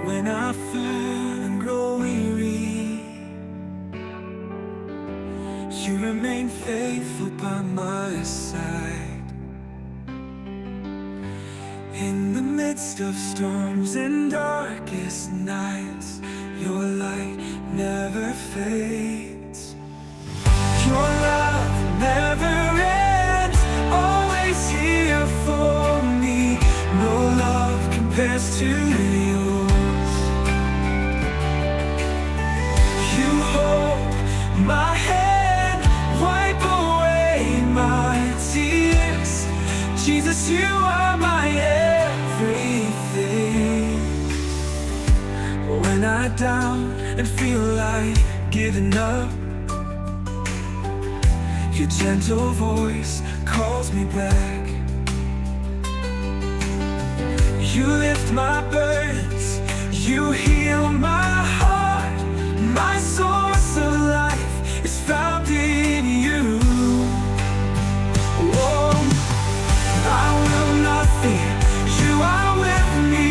When I fall and grow weary, you remain faithful by my side. In the midst of storms and darkest nights, your light never fades. Your love never ends, always here for me. No love compares to yours. You hold my hand, wipe away my tears. Jesus, you are my everything. When I doubt and feel like giving up, your gentle voice calls me back. You lift my burdens, you heal my heart. My source of life is found in you. Oh, I will not fear, you are with me.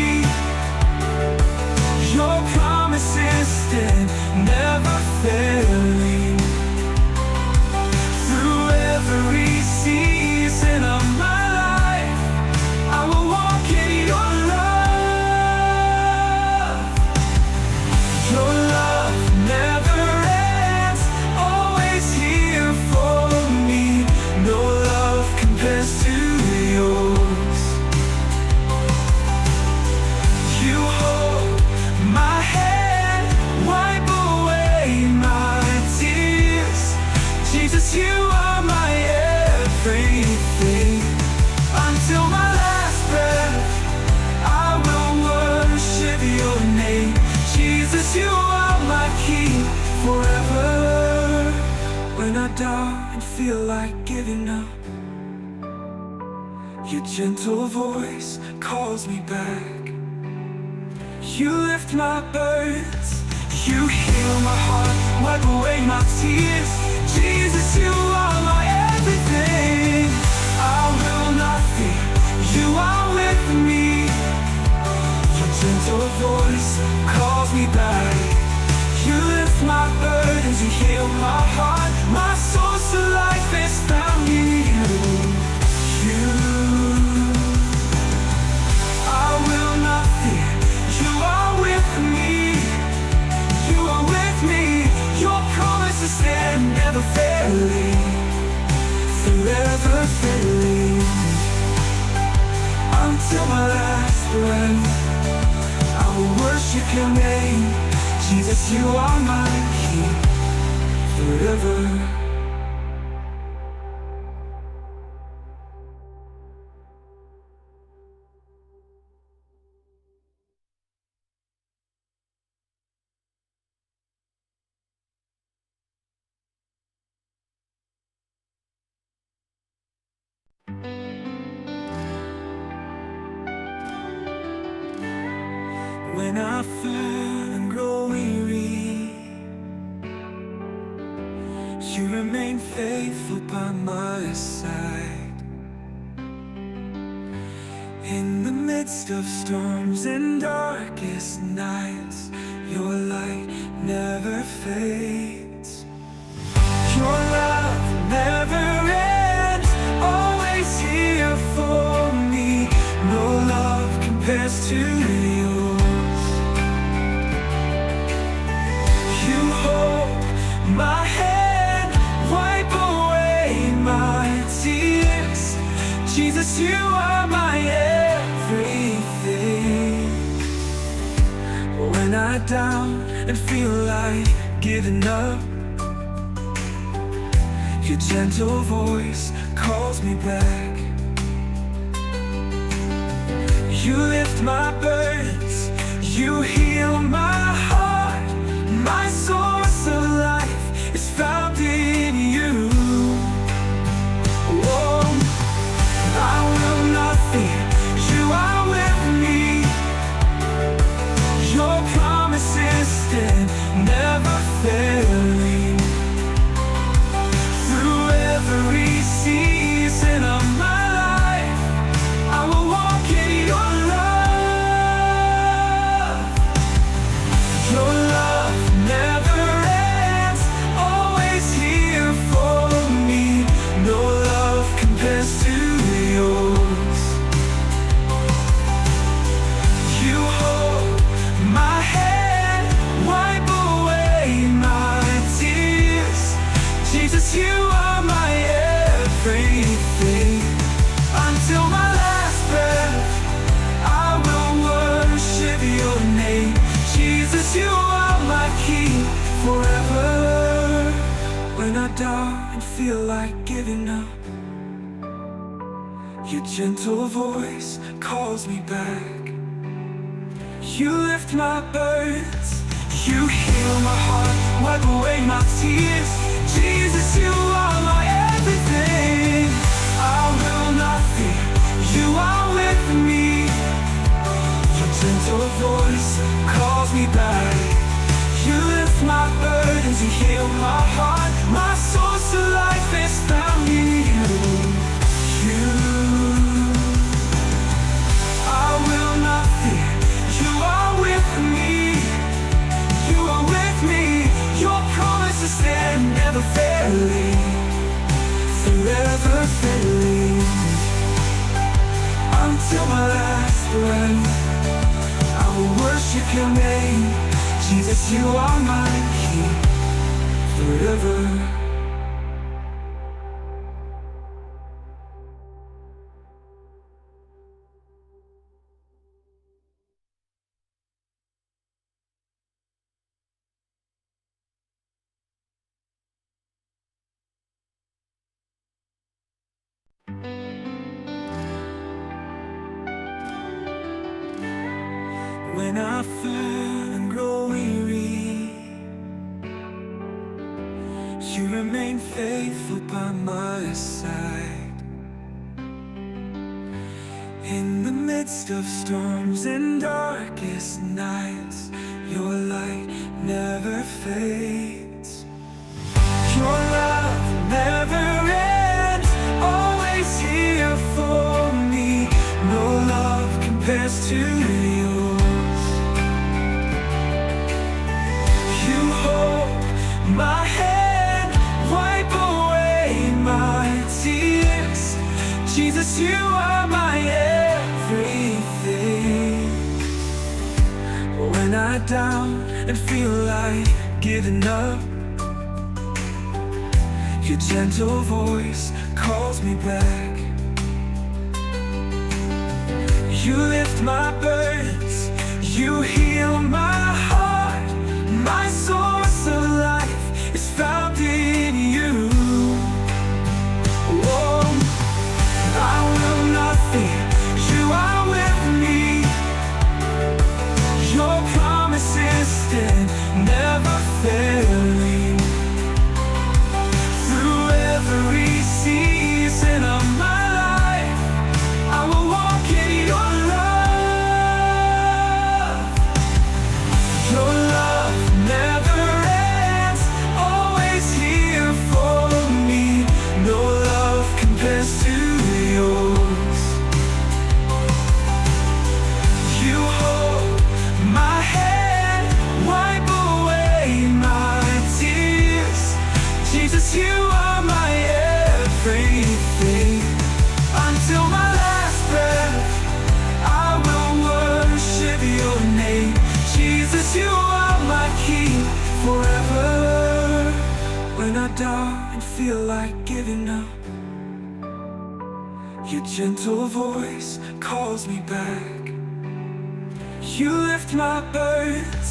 Your promises stand, never failing. Through every season of my life, I will walk in your love. Your love never ends, always here for me. No love compares to yours. You hold my hand, wipe away my tears. Jesus, you are my everything. Until my last breath, I will worship your name. Jesus, you are my King forever. When I doubt and feel like giving up, your gentle voice calls me back. You lift my burdens, you heal my heart, wipe away my tears. Jesus, you are my everything. I will not fear, you are with me. Your gentle voice calls me back. You lift my burdens, you heal my heart. My source of life is found in you. I will not fear, you are with me. You are with me. Your promises stand, never failing, forever failing. Until my last breath, I will worship your name. Jesus, you are my King forever. When I fall and grow weary, you remain faithful by my side. In the midst of storms and darkest nights, your light never fades. Your love never ends, always here for me. No love compares to yours. You hold my hand, wipe away my tears. Jesus, you are my everything. When I doubt and feel like giving up, your gentle voice calls me back. You lift my burdens, you heal my heart. My source of life is found in you. Oh, I will not fear, you are with me. Your promises stand, never failing. Through every season of my life, I will walk in your love. like giving up, your gentle voice calls me back. You lift my burdens, you heal my heart, wipe away my tears. Jesus, you are my everything. I will not fear, you are with me. Your gentle voice calls me back. You lift my burdens, you heal my heart. My source of life is found in you. I will not fear, you are with me. You are with me. Your promises stand, never failing, forever failing. Until my last breath, I will worship your name. Jesus, you are my King, forever. When I fall and grow weary, you remain faithful by my side. In the midst of storms and darkest nights, your light never fades. Your love never ends, always here for me. No love compares to yours. My hand, wipe away my tears. Jesus, you are my everything. When I doubt and feel like giving up, your gentle voice calls me back. You lift my burdens, you heal my heart. My source of life is found in you. Oh, I will not fear, you are with me. Your promises stand, never failing. Through every season of my life, I will walk in your love. Your love never ends, always here for me. No love compares to yours. You hold my hand, wipe away my tears. Jesus, you are my everything. Until my last breath, I will worship your name. Jesus, you are my King, forever. When I doubt and feel like giving up, your gentle voice calls me back. You lift my burdens,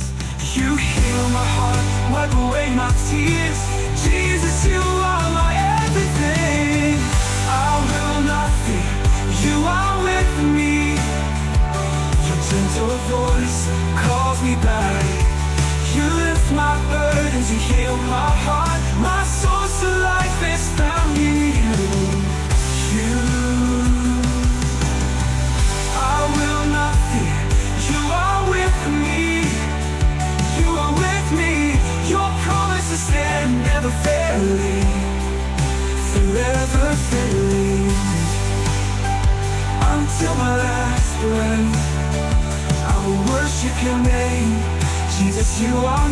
you heal my heart, wipe away my tears. Jesus, you are my everything. I will not fear, you are with me. Your gentle voice calls me back. You lift my burdens, you heal my heart. My source of life is found in you. I will not fear, you are with me. You are with me. Your promises stand, never failing, forever failing. Until my last breath, I will worship your name. Jesus, you are